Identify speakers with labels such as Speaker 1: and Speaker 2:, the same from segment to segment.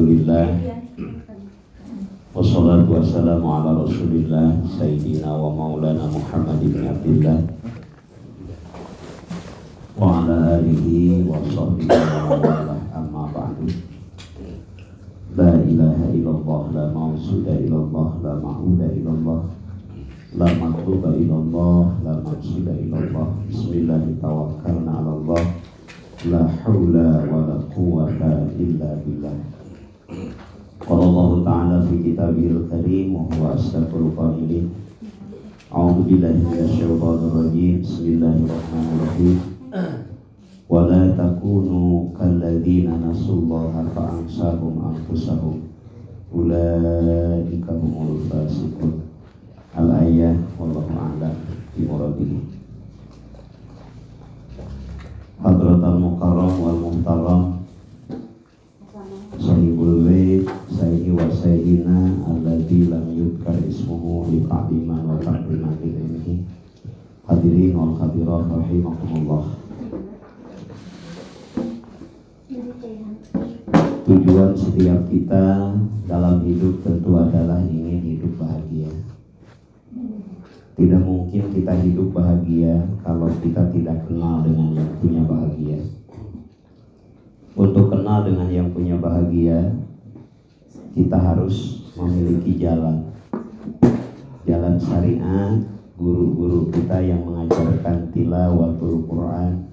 Speaker 1: Alhamdulillah. Wassalatu wassalamu ala Rasulillah Sayyidina wa maulana Muhammad ibn Abdillah wa ala alihi wa sahbihi wa wala amma ba'du. La ilaha illallah, la mawsuda illallah, la ma'uda illallah, la matluba illallah, la maqsuda illallah. Bismillahi tawakkalna ala Allah, la hawla wa la quwwata illa billah. Qala Allah ta'ala fi kitabihil karim wa huwa asdaqul qailin. A'udzu billahi minasy syaithanir rajim. Bismillahirrahmanirrahim. Wa la takunu kalladzina nasullaha fa ansahum anfusahum ulaika humul fasiqun. Al-ayah wallahu a'lam bi muradihi. Hadratal mukarram wal muhtaram Sahibul bait sayyidi wa sayyidina alladzi lam yudkar ismuhu li ta'diman wa takriman ilmihi. Hadirin wal hadirat rahimakumullah. Tujuan setiap kita dalam hidup tentu adalah ingin hidup bahagia. Tidak mungkin kita hidup bahagia kalau kita tidak kenal dengan yang punya bahagia. Untuk kenal dengan yang punya bahagia, kita harus memiliki jalan syariat, guru-guru kita yang mengajarkan tilawatul Quran,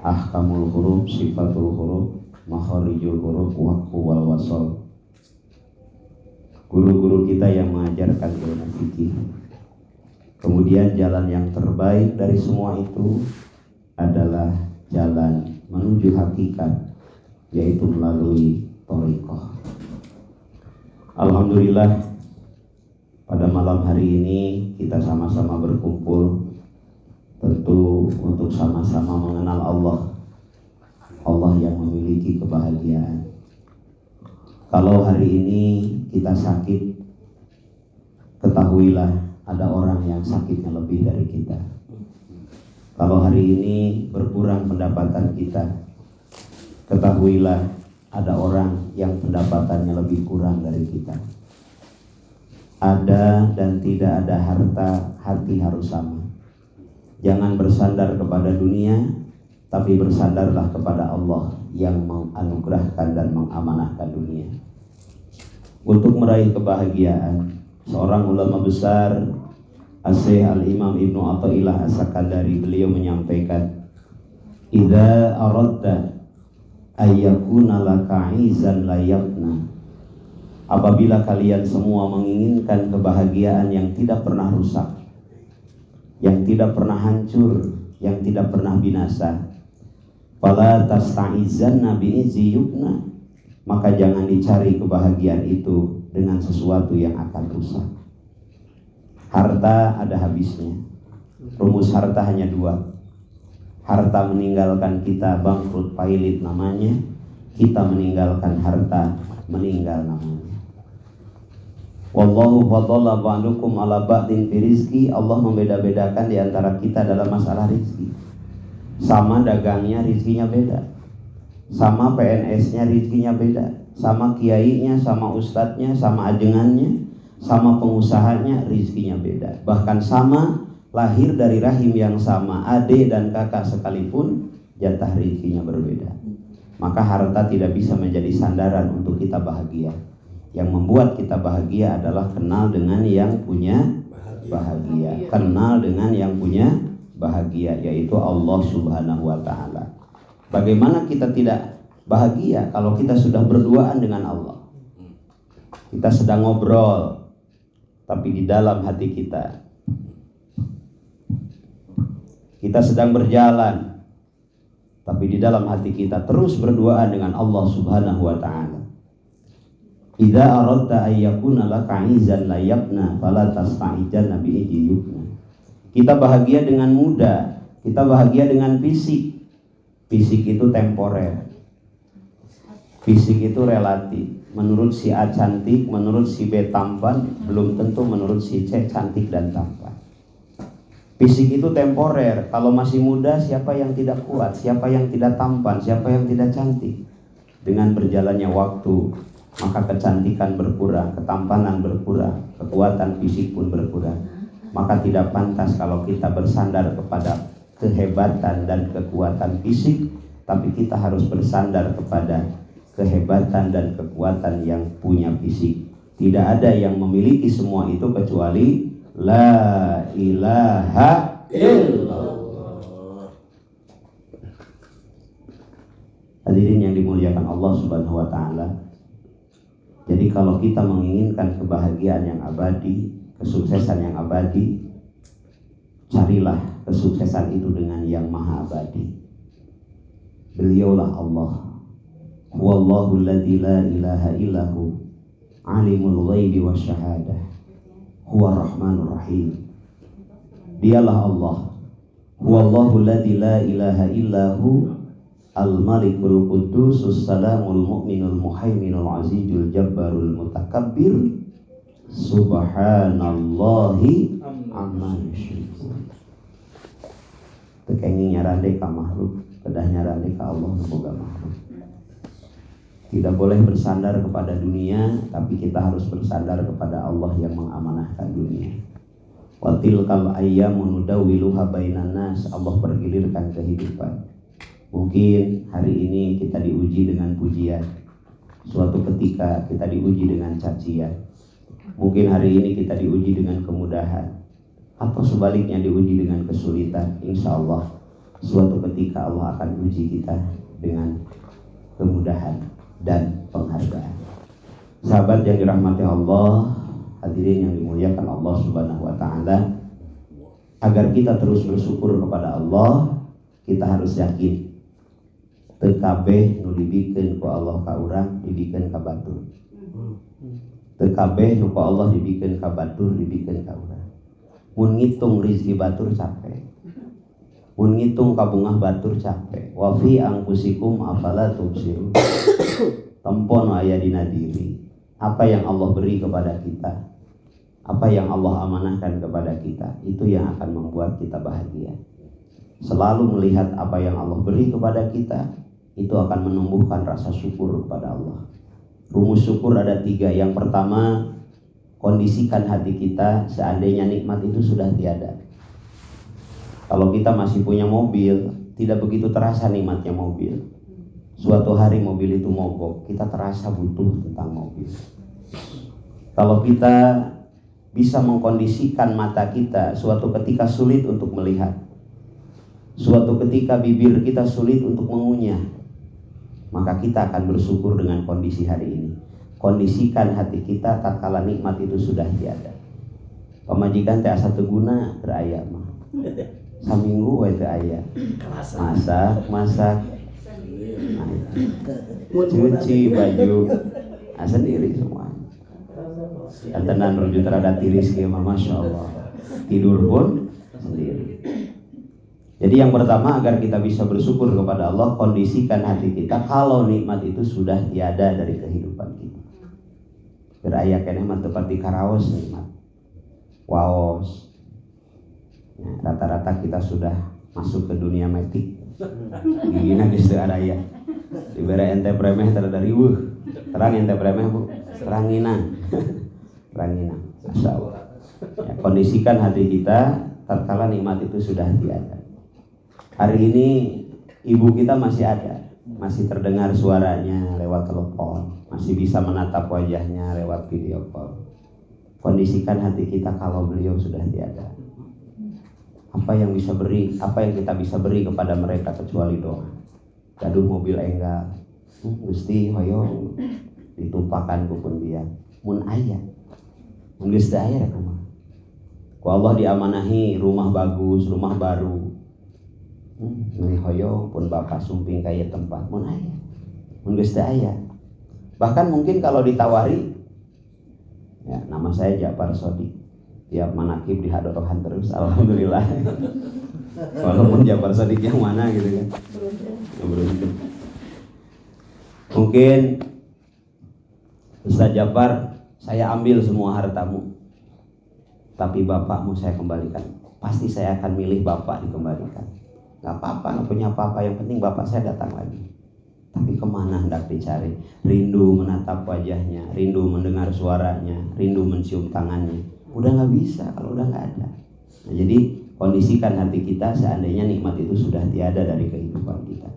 Speaker 1: ahkamul huruf, sifatul huruf, makharijul huruf, waqfu wal wasal. Guru-guru kita yang mengajarkan ilmu fikih. Kemudian jalan yang terbaik dari semua itu adalah jalan menuju hakikat, yaitu melalui thariqah. Alhamdulillah, pada malam hari ini kita sama-sama berkumpul tentu untuk sama-sama mengenal Allah yang memiliki kebahagiaan. Kalau hari ini kita sakit, ketahuilah ada orang yang sakitnya lebih dari kita. Kalau hari ini berkurang pendapatan kita, ketahuilah ada orang yang pendapatannya lebih kurang dari kita. Ada dan tidak ada harta, hati harus sama. Jangan bersandar kepada dunia, tapi bersandarlah kepada Allah yang menganugerahkan dan mengamanahkan dunia. Untuk meraih kebahagiaan, seorang ulama besar, As-Syaikh Al-Imam Ibnu Athaillah As-Sakandari, beliau menyampaikan, idza aradta ayyakuna laka 'izan la yafna. Apabila kalian semua menginginkan kebahagiaan yang tidak pernah rusak, yang tidak pernah hancur, yang tidak pernah binasa, fala tasta'izanna bi'izi yubna, maka jangan dicari kebahagiaan itu dengan sesuatu yang akan rusak. Harta ada habisnya. Rumus harta hanya dua. Harta meninggalkan kita bangkrut pailit namanya. Kita meninggalkan harta meninggal namanya. Wallahu fadalla ba'dukum ala ba'din fi rizqi. Allah membeda-bedakan di antara kita dalam masalah rizki. Sama dagangnya rizkinya beda. Sama PNS-nya rizkinya beda. Sama kiainya, sama ustadznya, sama ajengannya, sama pengusahanya, rizkinya beda. Bahkan sama lahir dari rahim yang sama, adik dan kakak sekalipun, jatah rizkinya berbeda. Maka harta tidak bisa menjadi sandaran untuk kita bahagia. Yang membuat kita bahagia adalah kenal dengan yang punya bahagia. Kenal dengan yang punya bahagia, yaitu Allah Subhanahu wa ta'ala. Bagaimana kita tidak bahagia kalau kita sudah berduaan dengan Allah? Kita sedang ngobrol, tapi di dalam hati kita sedang berjalan, tapi di dalam hati kita terus berduaan dengan Allah Subhanahu wa ta'ala. Idza aradta ayyakuna laka 'izan la yabna fala tasta'ijanna bi'iji yubna. Kita bahagia dengan muda, kita bahagia dengan fisik. Fisik itu temporer. Fisik itu relatif. Menurut si A cantik, menurut si B tampan, belum tentu menurut si C cantik dan tampan. Fisik itu temporer. Kalau masih muda, siapa yang tidak kuat, siapa yang tidak tampan, siapa yang tidak cantik. Dengan berjalannya waktu, maka kecantikan berkurang, ketampanan berkurang, kekuatan fisik pun berkurang. Maka tidak pantas kalau kita bersandar kepada kehebatan dan kekuatan fisik, tapi kita harus bersandar kepada kehebatan dan kekuatan yang punya fisik. Tidak ada yang memiliki semua itu kecuali la ilaha illallah. Hadirin yang dimuliakan Allah Subhanahu wa taala. Jadi kalau kita menginginkan kebahagiaan yang abadi, kesuksesan yang abadi, carilah kesuksesan itu dengan yang maha abadi. Beliaulah Allah. Huwallahu alladzi la ilaha illahu alimul ghaibi wasyahadah. Huwa rahmanur rahim. Dialah Allah. Huwallahu alladzi la ilaha illahu al-malikul qudusus salamul mu'minul muhaiminul azizul jabbarul mutakabbir subhanallahi amma yusyrikun. Tekenging nyarande ka makhluk, kedah nyarande ka Allah boga makhluk. Tidak boleh bersandar kepada dunia, tapi kita harus bersandar kepada Allah yang mengamanahkan dunia. Wa tilkal ayyamu nudawwiluha bainan nas. Allah pergilirkan kehidupan. Mungkin hari ini kita diuji dengan pujian, suatu ketika kita diuji dengan cacian. Mungkin hari ini kita diuji dengan kemudahan, atau sebaliknya diuji dengan kesulitan. Insya Allah suatu ketika Allah akan uji kita dengan kemudahan dan penghargaan. Sahabat yang dirahmati Allah, hadirin yang dimuliakan Allah Subhanahu wa taala, agar kita terus bersyukur kepada Allah, kita harus yakin teu kabeh nu dibikeun ku Allah ka urang dibikeun ka batur. Teu kabeh nu ku Allah dibikeun ka batur dibikeun ka urang. Mun ngitung rezeki batur capek. Mun ngitung kabungah batur capek. Wa fi anfusikum afala tubsirun. Tempon aya dina diri. Apa yang Allah beri kepada kita, apa yang Allah amanahkan kepada kita, itu yang akan membuat kita bahagia. Selalu melihat apa yang Allah beri kepada kita, itu akan menumbuhkan rasa syukur kepada Allah. Rumus syukur ada 3. Yang pertama, kondisikan hati kita seandainya nikmat itu sudah tiada. Kalau kita masih punya mobil, tidak begitu terasa nikmatnya mobil. Suatu hari mobil itu mogok, kita terasa butuh tentang mobil. Kalau kita bisa mengkondisikan mata kita suatu ketika sulit untuk melihat, suatu ketika bibir kita sulit untuk mengunyah, maka kita akan bersyukur dengan kondisi hari ini. Kondisikan hati kita tatkala nikmat itu sudah tiada. Pamajikan teh asa teu guna teu aya mah. Saminggu we teu aya. Masak. Cuci baju sendiri semua. Antenan rujuk terhadap tiris kieu mah masyaallah. Tidur pun sendiri. Jadi yang pertama, agar kita bisa bersyukur kepada Allah, kondisikan hati kita kalau nikmat itu sudah tiada dari kehidupan kita. Beraya keneh mah seperti karaos nikmat. Waos. Nah, rata-rata kita sudah masuk ke dunia metik. Gigina geus teu aya. Dibere ente premeh tara dari terang ente premeh Bu. Teranginan. Teranginan. Masyaallah. Ya, kondisikan hati kita tatkala nikmat itu sudah tiada. Hari ini ibu kita masih ada, masih terdengar suaranya lewat telepon, masih bisa menatap wajahnya lewat video call. Kondisikan hati kita kalau beliau sudah tiada. Apa yang kita bisa beri kepada mereka kecuali doa. Gaduh mobil enggal, Gusti hoyong ditumpakan ku pun dia. Mun aya, mun geus teu aya kumaha. Ku Allah diamanahi rumah bagus, rumah baru. Ini hoyong pun bapak sumping kaya tempat mun aya, mun geus teu aya. Bahkan mungkin kalau ditawari, ya nama saya Ja'far Shodiq, tiap manakib dihadotohan terus, alhamdulillah. Walaupun Ja'far Shodiq yang mana gitu kan, yang beruntung. Mungkin Ustaz Ja'far, saya ambil semua hartamu, tapi bapakmu saya kembalikan. Pasti saya akan milih bapak dikembalikan. Gak apa-apa, gak punya apa-apa, yang penting bapak saya datang lagi. Tapi kemana hendak dicari? Rindu menatap wajahnya, rindu mendengar suaranya, rindu mencium tangannya. Udah nggak bisa kalau udah nggak ada. Nah, jadi kondisikan hati kita seandainya nikmat itu sudah tiada dari kehidupan kita.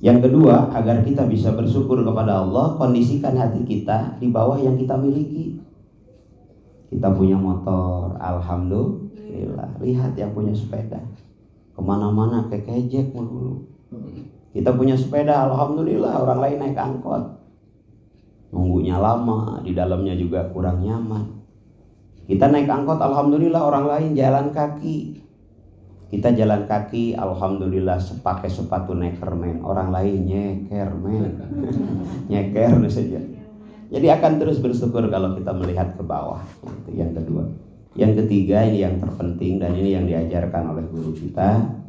Speaker 1: Yang kedua, agar kita bisa bersyukur kepada Allah, kondisikan hati kita di bawah yang kita miliki. Kita punya motor, alhamdulillah. Lihat yang punya sepeda, kemana-mana kekejek mulu. Kita punya sepeda, alhamdulillah. Orang lain naik angkot, nunggunya lama, di dalamnya juga kurang nyaman. Kita naik angkot, alhamdulillah. Orang lain jalan kaki. Kita jalan kaki, alhamdulillah, pakai sepatu Neckerman. Orang lain nyekerman, nyeker saja. Jadi akan terus bersyukur kalau kita melihat ke bawah. Itu yang kedua. Yang ketiga, ini yang terpenting dan ini yang diajarkan oleh guru kita.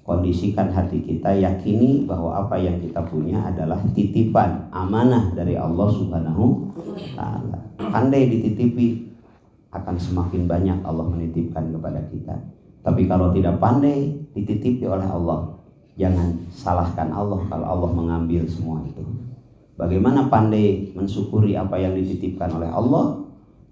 Speaker 1: Kondisikan hati kita, yakini bahwa apa yang kita punya adalah titipan, amanah dari Allah Subhanahu wa ta'ala. Andai dititipi, akan semakin banyak Allah menitipkan kepada kita. Tapi kalau tidak pandai dititipi oleh Allah, jangan salahkan Allah kalau Allah mengambil semua itu. Bagaimana pandai mensyukuri apa yang dititipkan oleh Allah?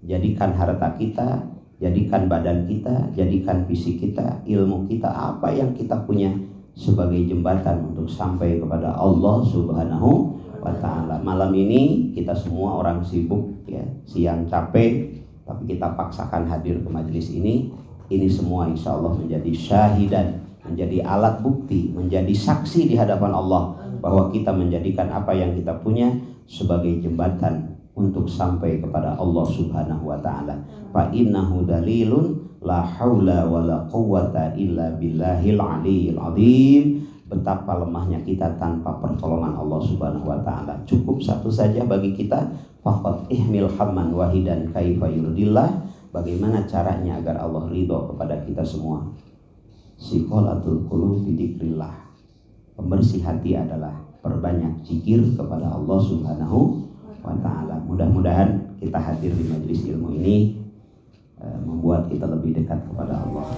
Speaker 1: Jadikan harta kita, jadikan badan kita, jadikan fisik kita, ilmu kita, apa yang kita punya sebagai jembatan untuk sampai kepada Allah Subhanahu wa ta'ala. Malam ini kita semua orang sibuk ya, siang capek, tapi kita paksakan hadir ke majelis ini. Ini semua insya Allah menjadi syahidan, menjadi alat bukti, menjadi saksi di hadapan Allah bahwa kita menjadikan apa yang kita punya sebagai jembatan untuk sampai kepada Allah Subhanahu wa ta'ala. Fa innahu dalilun la haula wala quwwata illa billahil aliyil azim. Betapa lemahnya kita tanpa pertolongan Allah Subhanahu wa ta'ala. Cukup satu saja bagi kita, faqad ihmil hamman wahidan kaifa yurdillah. Bagaimana caranya agar Allah ridho kepada kita semua? Siqalatul qulub bidzikrillah. Pembersih hati adalah perbanyak zikir kepada Allah Subhanahu wa ta'ala. Mudah-mudahan kita hadir di majelis ilmu ini membuat kita lebih dekat kepada Allah.